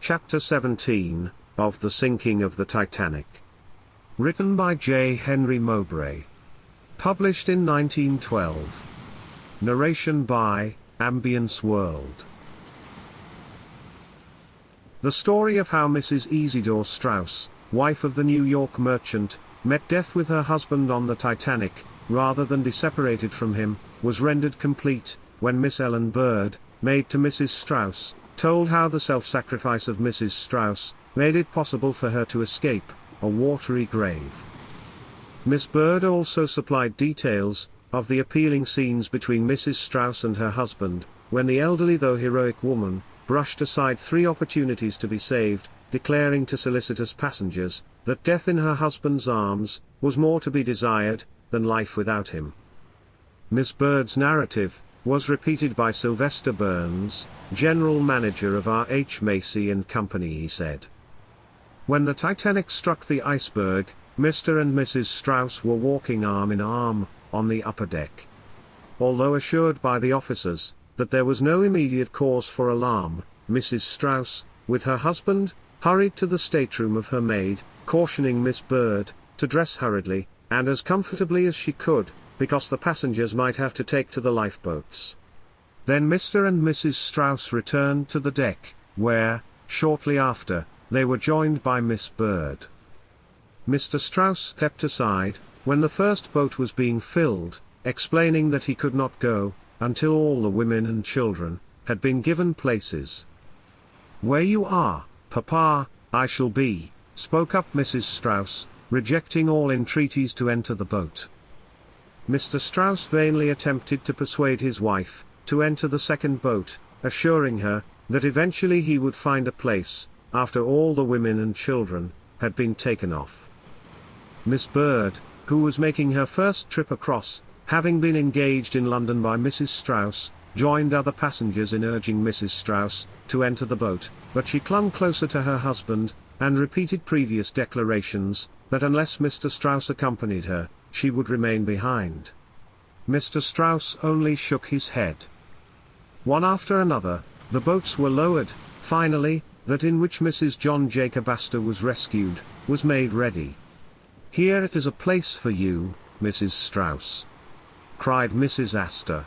Chapter 17, of The Sinking of the Titanic. Written by J. Henry Mowbray. Published in 1912. Narration by Ambience World. The story of how Mrs. Isidore Straus, wife of the New York merchant, met death with her husband on the Titanic, rather than be separated from him, was rendered complete, when Miss Ellen Bird, maid to Mrs. Straus, told how the self-sacrifice of Mrs. Straus made it possible for her to escape a watery grave. Miss Bird also supplied details of the appealing scenes between Mrs. Straus and her husband, when the elderly though heroic woman brushed aside 3 opportunities to be saved, declaring to solicitous passengers that death in her husband's arms was more to be desired than life without him. Miss Bird's narrative was repeated by Sylvester Burns, general manager of R. H. Macy and Company. He said, "When the Titanic struck the iceberg, Mr. and Mrs. Straus were walking arm in arm on the upper deck. Although assured by the officers that there was no immediate cause for alarm, Mrs. Straus, with her husband, hurried to the stateroom of her maid, cautioning Miss Bird to dress hurriedly, and as comfortably as she could, because the passengers might have to take to the lifeboats. Then Mr. and Mrs. Straus returned to the deck, where, shortly after, they were joined by Miss Bird. Mr. Straus stepped aside, when the first boat was being filled, explaining that he could not go until all the women and children had been given places. 'Where you are, Papa, I shall be,' spoke up Mrs. Straus, rejecting all entreaties to enter the boat. Mr. Straus vainly attempted to persuade his wife to enter the second boat, assuring her that eventually he would find a place, after all the women and children had been taken off. Miss Bird, who was making her first trip across, having been engaged in London by Mrs. Straus, joined other passengers in urging Mrs. Straus to enter the boat, but she clung closer to her husband, and repeated previous declarations that unless Mr. Straus accompanied her, she would remain behind. Mr. Straus only shook his head. One after another, the boats were lowered. Finally, that in which Mrs. John Jacob Astor was rescued, was made ready. "Here it is a place for you, Mrs. Straus," cried Mrs. Astor.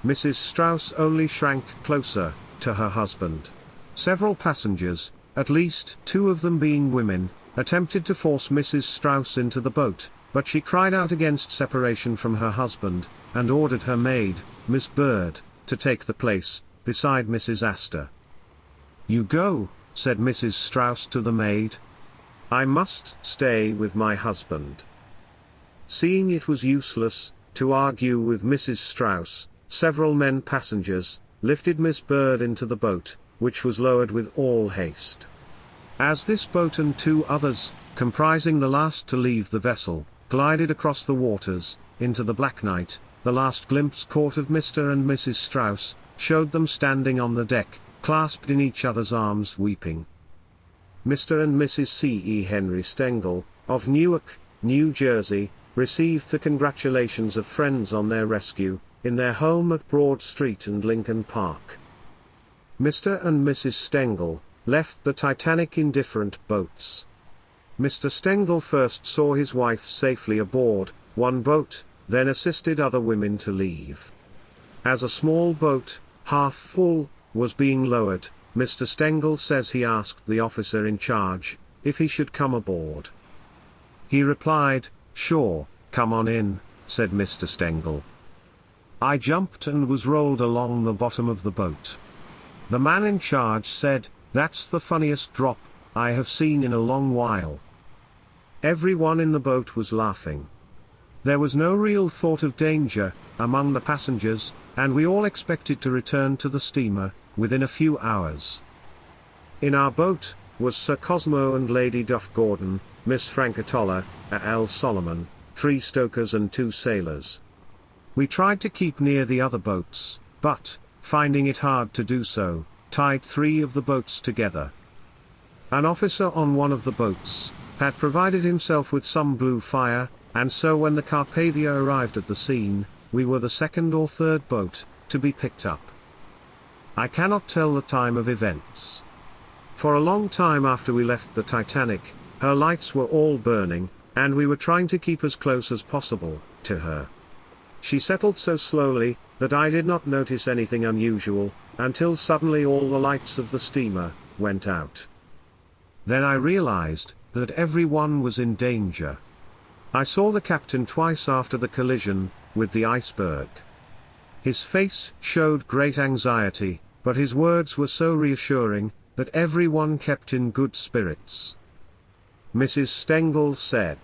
Mrs. Straus only shrank closer to her husband. Several passengers, at least 2 of them being women, attempted to force Mrs. Straus into the boat, but she cried out against separation from her husband, and ordered her maid, Miss Bird, to take the place beside Mrs. Astor. "You go," said Mrs. Straus to the maid. "I must stay with my husband." Seeing it was useless to argue with Mrs. Straus, several men passengers lifted Miss Bird into the boat, which was lowered with all haste. As this boat and 2 others, comprising the last to leave the vessel, glided across the waters into the black night, the last glimpse caught of Mr. and Mrs. Straus showed them standing on the deck, clasped in each other's arms, weeping. Mr. and Mrs. C. E. Henry Stengel, of Newark, New Jersey, received the congratulations of friends on their rescue, in their home at Broad Street and Lincoln Park. Mr. and Mrs. Stengel left the Titanic in different boats. Mr. Stengel first saw his wife safely aboard one boat, then assisted other women to leave. As a small boat, half full, was being lowered, Mr. Stengel says he asked the officer in charge if he should come aboard. He replied, "Sure, come on in," said Mr. Stengel. I jumped and was rolled along the bottom of the boat. The man in charge said, "That's the funniest drop I have seen in a long while." Everyone in the boat was laughing. There was no real thought of danger among the passengers, and we all expected to return to the steamer within a few hours. In our boat was Sir Cosmo and Lady Duff Gordon, Miss Frankatolla, Al Solomon, 3 stokers and 2 sailors. We tried to keep near the other boats, but, finding it hard to do so, tied 3 of the boats together. An officer on one of the boats had provided himself with some blue fire, and so when the Carpathia arrived at the scene, we were the 2nd or 3rd boat to be picked up. I cannot tell the time of events. For a long time after we left the Titanic, her lights were all burning, and we were trying to keep as close as possible to her. She settled so slowly that I did not notice anything unusual, until suddenly all the lights of the steamer went out. Then I realized that everyone was in danger. I saw the captain twice after the collision with the iceberg. His face showed great anxiety, but his words were so reassuring that everyone kept in good spirits. Mrs. Stengel said,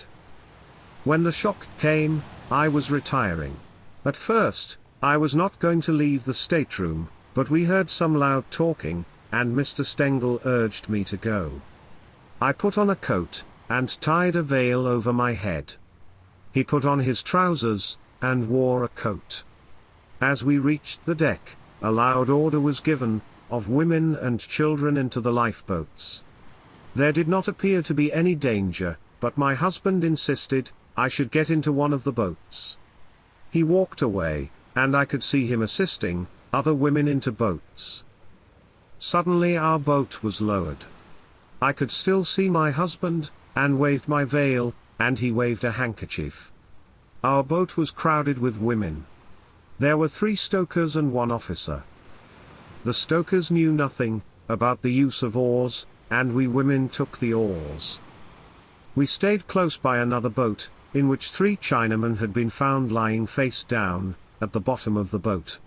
"When the shock came, I was retiring. At first, I was not going to leave the stateroom, but we heard some loud talking, and Mr. Stengel urged me to go. I put on a coat, and tied a veil over my head. He put on his trousers, and wore a coat. As we reached the deck, a loud order was given, of women and children into the lifeboats. There did not appear to be any danger, but my husband insisted I should get into one of the boats. He walked away, and I could see him assisting other women into boats. Suddenly our boat was lowered. I could still see my husband, and waved my veil, and he waved a handkerchief. Our boat was crowded with women. There were 3 stokers and 1 officer. The stokers knew nothing about the use of oars, and we women took the oars. We stayed close by another boat, in which 3 Chinamen had been found lying face down, at the bottom of the boat.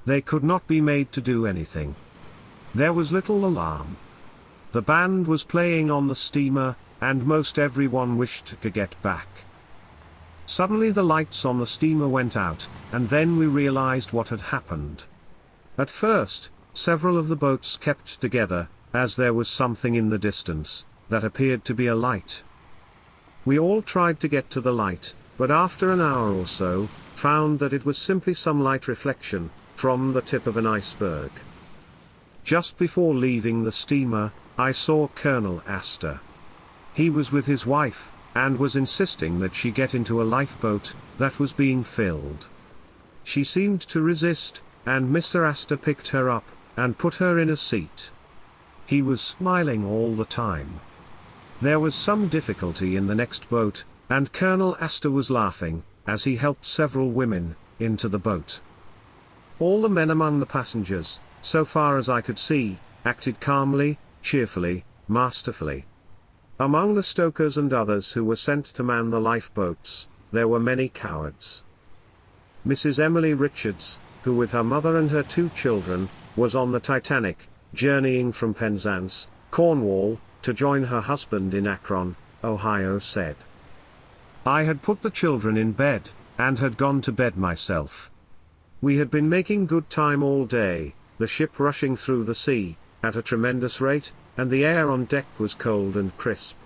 They could not be made to do anything. There was little alarm. The band was playing on the steamer, and most everyone wished to get back. Suddenly the lights on the steamer went out, and then we realized what had happened. At first, several of the boats kept together, as there was something in the distance that appeared to be a light. We all tried to get to the light, but after an hour or so, found that it was simply some light reflection from the tip of an iceberg. Just before leaving the steamer, I saw Colonel Astor. He was with his wife, and was insisting that she get into a lifeboat that was being filled. She seemed to resist, and Mr. Astor picked her up, and put her in a seat. He was smiling all the time. There was some difficulty in the next boat, and Colonel Astor was laughing, as he helped several women into the boat. All the men among the passengers, so far as I could see, acted calmly, cheerfully, masterfully. Among the stokers and others who were sent to man the lifeboats, there were many cowards. Mrs. Emily Richards, who with her mother and her 2 children, was on the Titanic, journeying from Penzance, Cornwall, to join her husband in Akron, Ohio, said, "I had put the children in bed, and had gone to bed myself. We had been making good time all day, the ship rushing through the sea, at a tremendous rate, and the air on deck was cold and crisp.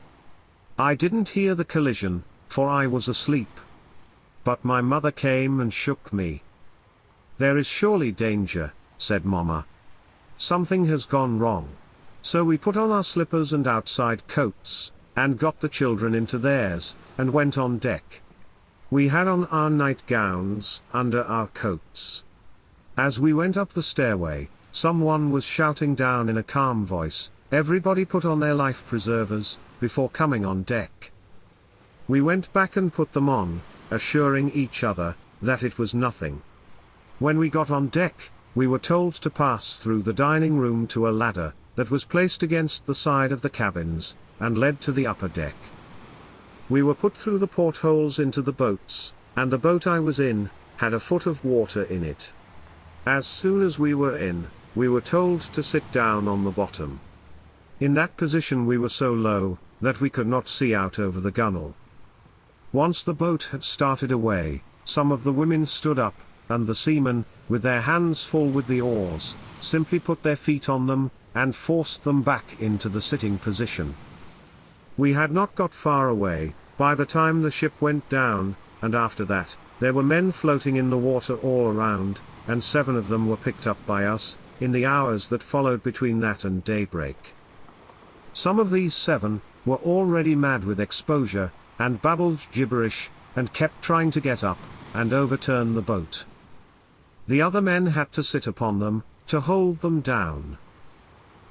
I didn't hear the collision, for I was asleep. But my mother came and shook me. 'There is surely danger,' said Mama. 'Something has gone wrong.' So we put on our slippers and outside coats, and got the children into theirs, and went on deck. We had on our nightgowns under our coats. As we went up the stairway, someone was shouting down in a calm voice, 'Everybody put on their life preservers, before coming on deck.' We went back and put them on, assuring each other that it was nothing. When we got on deck, we were told to pass through the dining room to a ladder that was placed against the side of the cabins, and led to the upper deck. We were put through the portholes into the boats, and the boat I was in had a foot of water in it. As soon as we were in, we were told to sit down on the bottom. In that position we were so low that we could not see out over the gunwale. Once the boat had started away, some of the women stood up, and the seamen, with their hands full with the oars, simply put their feet on them, and forced them back into the sitting position. We had not got far away, by the time the ship went down, and after that, there were men floating in the water all around, and 7 of them were picked up by us, in the hours that followed between that and daybreak. Some of these 7 were already mad with exposure, and babbled gibberish, and kept trying to get up, and overturn the boat. The other men had to sit upon them, to hold them down.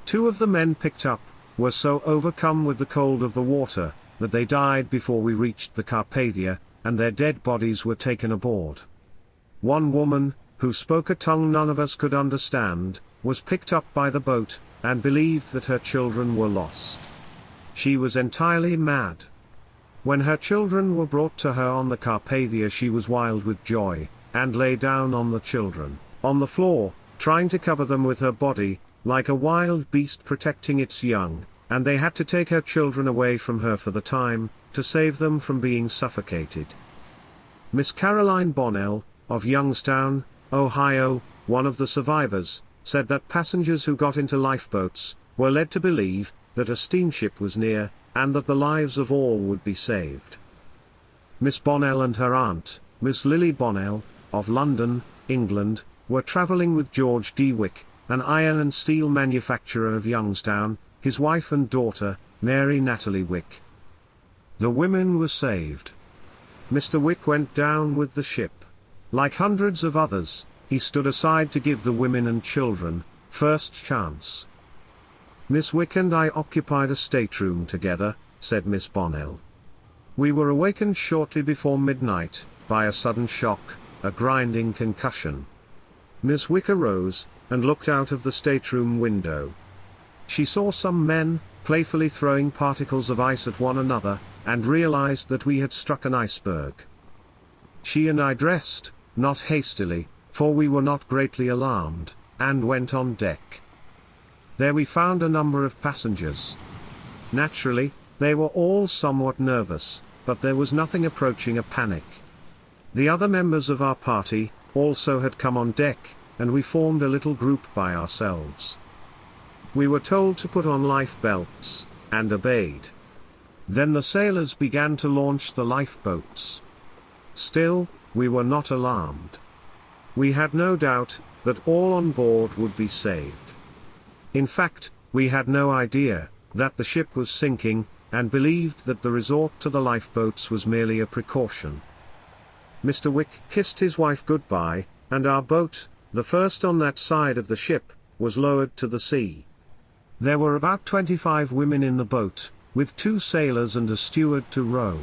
2 of the men picked up were so overcome with the cold of the water, that they died before we reached the Carpathia, and their dead bodies were taken aboard. One woman, who spoke a tongue none of us could understand, was picked up by the boat, and believed that her children were lost. She was entirely mad. When her children were brought to her on the Carpathia, she was wild with joy, and lay down on the children, on the floor, trying to cover them with her body, like a wild beast protecting its young, and they had to take her children away from her for the time, to save them from being suffocated. Miss Caroline Bonnell, of Youngstown, Ohio, one of the survivors, said that passengers who got into lifeboats were led to believe that a steamship was near, and that the lives of all would be saved. Miss Bonnell and her aunt, Miss Lily Bonnell, of London, England, were travelling with George D. Wick, an iron and steel manufacturer of Youngstown, his wife and daughter, Mary Natalie Wick. The women were saved. Mr. Wick went down with the ship. Like hundreds of others, he stood aside to give the women and children first chance. Miss Wick and I occupied a stateroom together, said Miss Bonnell. We were awakened shortly before midnight, by a sudden shock, a grinding concussion. Miss Wick arose, and looked out of the stateroom window. She saw some men, playfully throwing particles of ice at one another, and realized that we had struck an iceberg. She and I dressed, not hastily, for we were not greatly alarmed, and went on deck. There we found a number of passengers. Naturally, they were all somewhat nervous, but there was nothing approaching a panic. The other members of our party also had come on deck, and we formed a little group by ourselves. We were told to put on life belts, and obeyed. Then the sailors began to launch the lifeboats. Still, we were not alarmed. We had no doubt that all on board would be saved. In fact, we had no idea that the ship was sinking, and believed that the resort to the lifeboats was merely a precaution. Mr. Wick kissed his wife goodbye, and our boat, the first on that side of the ship, was lowered to the sea. There were about 25 women in the boat, with 2 sailors and a steward to row.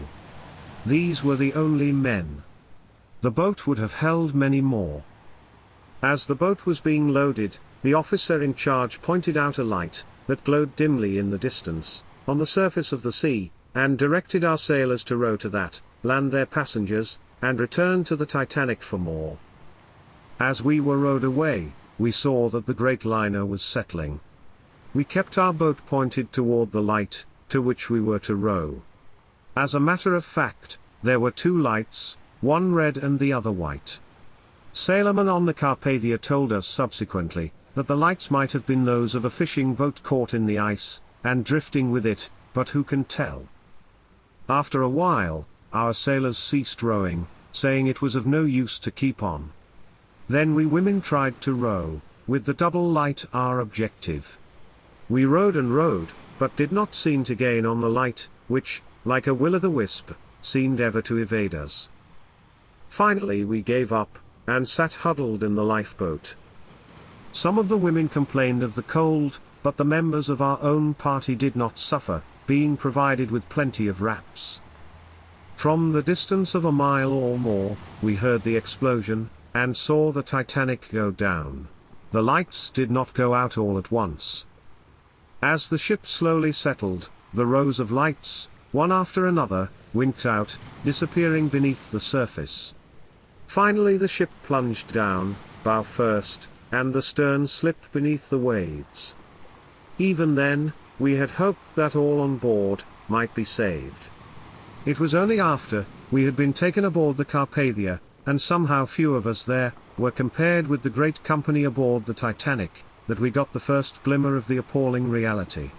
These were the only men. The boat would have held many more. As the boat was being loaded, the officer in charge pointed out a light that glowed dimly in the distance, on the surface of the sea, and directed our sailors to row to that, land their passengers, and return to the Titanic for more. As we were rowed away, we saw that the great liner was settling. We kept our boat pointed toward the light, to which we were to row. As a matter of fact, there were 2 lights, one red and the other white. Sailormen on the Carpathia told us subsequently, that the lights might have been those of a fishing boat caught in the ice, and drifting with it, but who can tell? After a while, our sailors ceased rowing, saying it was of no use to keep on. Then we women tried to row, with the double light our objective. We rowed and rowed, but did not seem to gain on the light, which, like a will-o'-the-wisp, seemed ever to evade us. Finally we gave up, and sat huddled in the lifeboat. Some of the women complained of the cold, but the members of our own party did not suffer, being provided with plenty of wraps. From the distance of a mile or more, we heard the explosion, and saw the Titanic go down. The lights did not go out all at once. As the ship slowly settled, the rows of lights, one after another, winked out, disappearing beneath the surface. Finally the ship plunged down, bow first, and the stern slipped beneath the waves. Even then, we had hoped that all on board might be saved. It was only after we had been taken aboard the Carpathia, and somehow few of us there were compared with the great company aboard the Titanic, that we got the first glimmer of the appalling reality.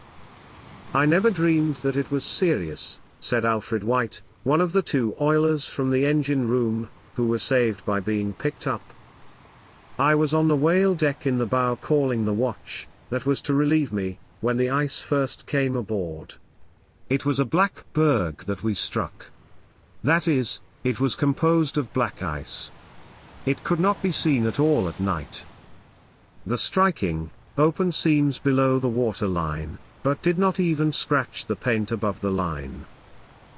"I never dreamed that it was serious," said Alfred White, one of the 2 oilers from the engine room, who were saved by being picked up. "I was on the whale deck in the bow calling the watch that was to relieve me, when the ice first came aboard. It was a black berg that we struck. That is, it was composed of black ice. It could not be seen at all at night. The striking, open seams below the water line, but did not even scratch the paint above the line.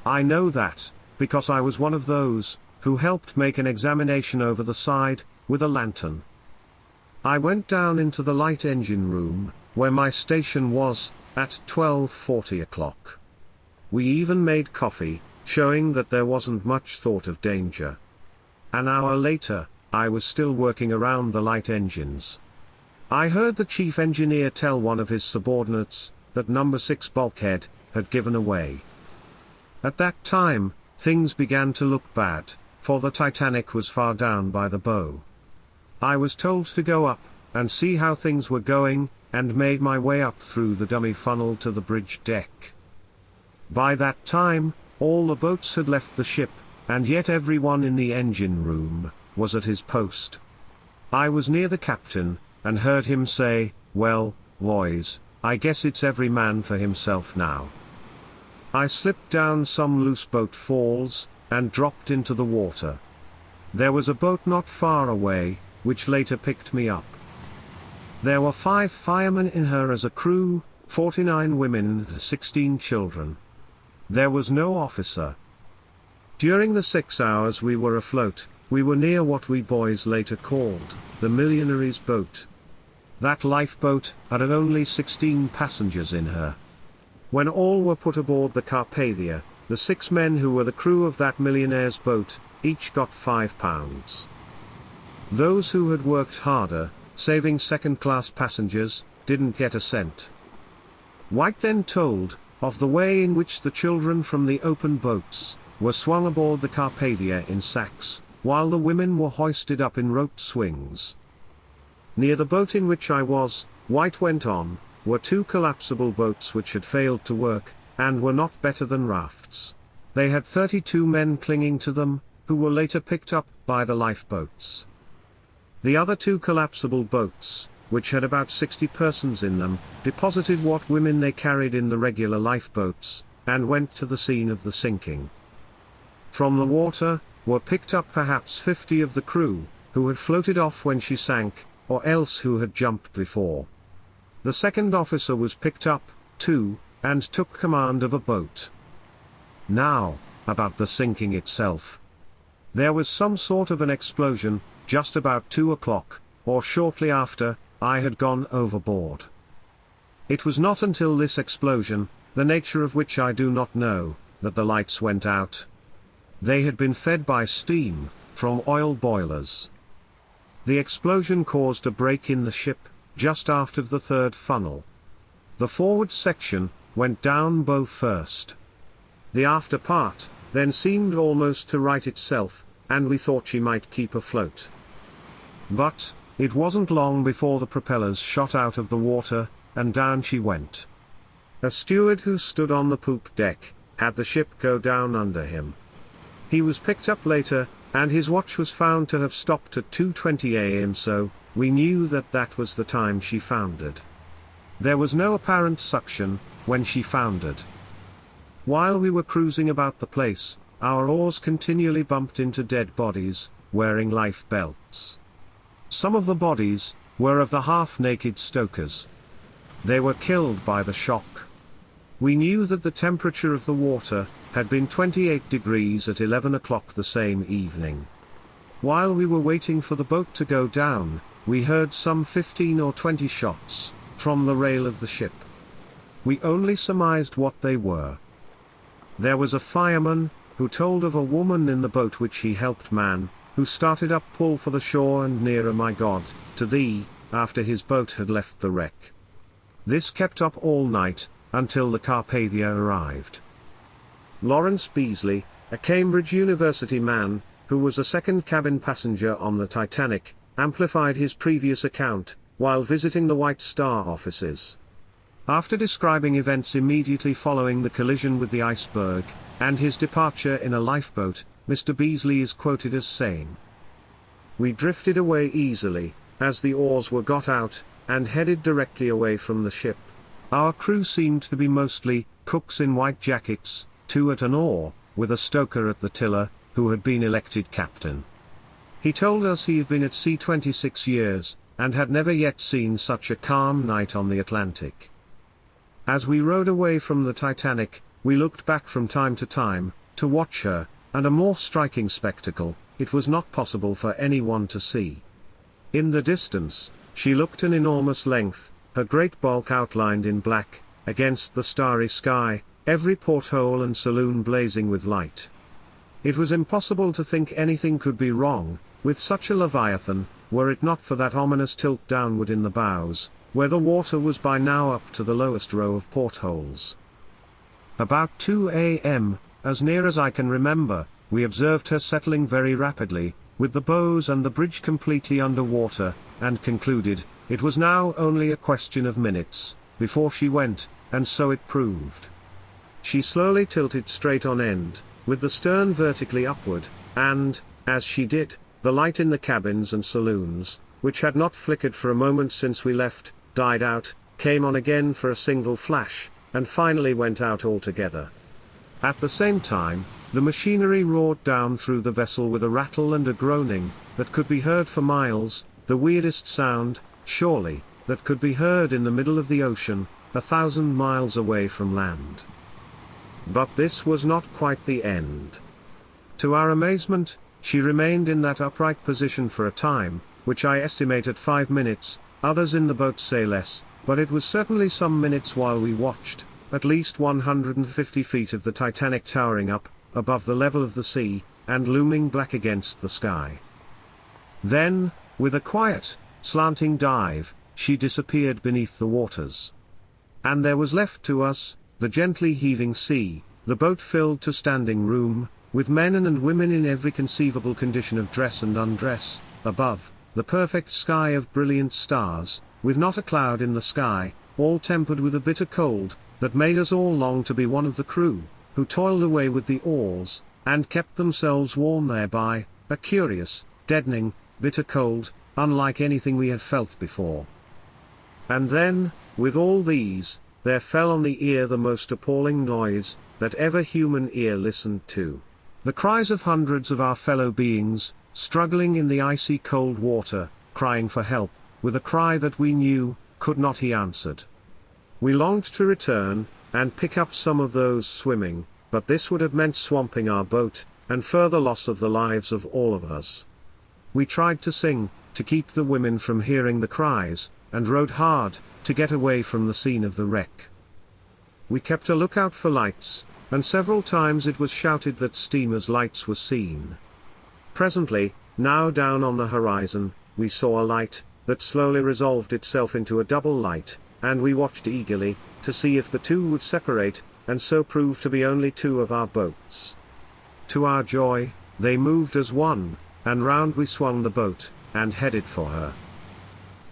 I know that, because I was one of those who helped make an examination over the side, with a lantern. I went down into the light engine room, where my station was, at 12:40 o'clock. We even made coffee, showing that there wasn't much thought of danger. An hour later, I was still working around the light engines. I heard the chief engineer tell one of his subordinates that number 6 bulkhead had given away. At that time, things began to look bad, for the Titanic was far down by the bow. I was told to go up and see how things were going, and made my way up through the dummy funnel to the bridge deck. By that time, all the boats had left the ship, and yet everyone in the engine room was at his post. I was near the captain, and heard him say, "Well, boys, I guess it's every man for himself now." I slipped down some loose boat falls, and dropped into the water. There was a boat not far away, which later picked me up. There were 5 firemen in her as a crew, 49 women and 16 children. There was no officer. During the 6 hours we were afloat, we were near what we boys later called the millionaires' boat. That lifeboat had only 16 passengers in her. When all were put aboard the Carpathia, the 6 men who were the crew of that millionaire's boat, each got £5. Those who had worked harder, saving second-class passengers, didn't get a cent. White then told of the way in which the children from the open boats were swung aboard the Carpathia in sacks, while the women were hoisted up in rope swings. Near the boat in which I was, White went on, were 2 collapsible boats which had failed to work, and were not better than rafts. They had 32 men clinging to them, who were later picked up by the lifeboats. The other 2 collapsible boats, which had about 60 persons in them, deposited what women they carried in the regular lifeboats, and went to the scene of the sinking. From the water, were picked up perhaps 50 of the crew, who had floated off when she sank, or else who had jumped before. The second officer was picked up, too, and took command of a boat. Now, about the sinking itself. There was some sort of an explosion, just about 2 o'clock, or shortly after, I had gone overboard. It was not until this explosion, the nature of which I do not know, that the lights went out. They had been fed by steam, from oil boilers. The explosion caused a break in the ship, just aft of the 3rd funnel. The forward section went down bow first. The after part then seemed almost to right itself, and we thought she might keep afloat. But it wasn't long before the propellers shot out of the water, and down she went. A steward who stood on the poop deck had the ship go down under him. He was picked up later, and his watch was found to have stopped at 2:20 a.m., so we knew that that was the time she foundered. There was no apparent suction when she foundered. While we were cruising about the place, our oars continually bumped into dead bodies, wearing life belts. Some of the bodies were of the half-naked stokers. They were killed by the shock. We knew that the temperature of the water had been 28 degrees at 11 o'clock the same evening. While we were waiting for the boat to go down, we heard some 15 or 20 shots from the rail of the ship. We only surmised what they were. There was a fireman who told of a woman in the boat which he helped man, who started up pull for the shore and nearer, my God, to thee, after his boat had left the wreck. This kept up all night, until the Carpathia arrived. Lawrence Beasley, a Cambridge University man, who was a second cabin passenger on the Titanic, amplified his previous account, while visiting the White Star offices. After describing events immediately following the collision with the iceberg, and his departure in a lifeboat, Mr. Beasley is quoted as saying, "We drifted away easily, as the oars were got out, and headed directly away from the ship. Our crew seemed to be mostly cooks in white jackets, 2 at an oar, with a stoker at the tiller, who had been elected captain. He told us he had been at sea 26 years, and had never yet seen such a calm night on the Atlantic. As we rowed away from the Titanic, we looked back from time to time, to watch her, and a more striking spectacle, it was not possible for anyone to see. In the distance, she looked an enormous length, her great bulk outlined in black, against the starry sky, every porthole and saloon blazing with light. It was impossible to think anything could be wrong with such a leviathan, were it not for that ominous tilt downward in the bows, where the water was by now up to the lowest row of portholes. About 2 a.m., as near as I can remember, we observed her settling very rapidly, with the bows and the bridge completely under water, and concluded, it was now only a question of minutes, before she went, and so it proved. She slowly tilted straight on end, with the stern vertically upward, and, as she did, the light in the cabins and saloons, which had not flickered for a moment since we left, died out, came on again for a single flash, and finally went out altogether. At the same time, the machinery roared down through the vessel with a rattle and a groaning, that could be heard for miles, the weirdest sound, surely, that could be heard in the middle of the ocean, 1,000 miles away from land. But this was not quite the end. To our amazement, she remained in that upright position for a time, which I estimate at 5 minutes, others in the boat say less, but it was certainly some minutes while we watched, at least 150 feet of the Titanic towering up, above the level of the sea, and looming black against the sky. Then, with a quiet, slanting dive, she disappeared beneath the waters. And there was left to us, the gently heaving sea, the boat filled to standing room, with men and women in every conceivable condition of dress and undress, above, the perfect sky of brilliant stars, with not a cloud in the sky, all tempered with a bitter cold, that made us all long to be one of the crew, who toiled away with the oars, and kept themselves warm thereby, a curious, deadening, bitter cold, unlike anything we had felt before. And then, with all these, there fell on the ear the most appalling noise that ever human ear listened to. The cries of hundreds of our fellow beings, struggling in the icy cold water, crying for help, with a cry that we knew, could not be answered. We longed to return, and pick up some of those swimming, but this would have meant swamping our boat, and further loss of the lives of all of us. We tried to sing, to keep the women from hearing the cries, and rowed hard, to get away from the scene of the wreck. We kept a lookout for lights, and several times it was shouted that steamers' lights were seen. Presently, now down on the horizon, we saw a light, that slowly resolved itself into a double light, and we watched eagerly, to see if the two would separate, and so prove to be only two of our boats. To our joy, they moved as one, and round we swung the boat, and headed for her.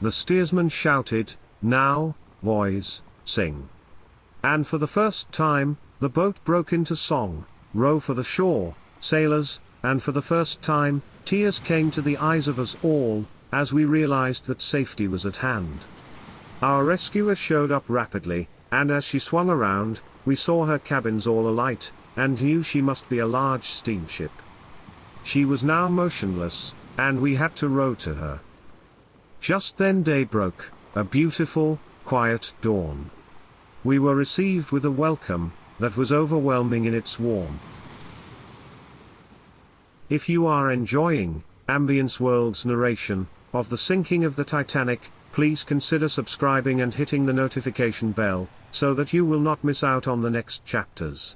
The steersman shouted, "Now, boys, sing." And for the first time, the boat broke into song, "Row for the shore, sailors," and for the first time, tears came to the eyes of us all, as we realized that safety was at hand. Our rescuer showed up rapidly, and as she swung around, we saw her cabins all alight, and knew she must be a large steamship. She was now motionless, and we had to row to her. Just then day broke, a beautiful, quiet dawn. We were received with a welcome that was overwhelming in its warmth. If you are enjoying Ambience World's narration of the sinking of the Titanic, please consider subscribing and hitting the notification bell, so that you will not miss out on the next chapters.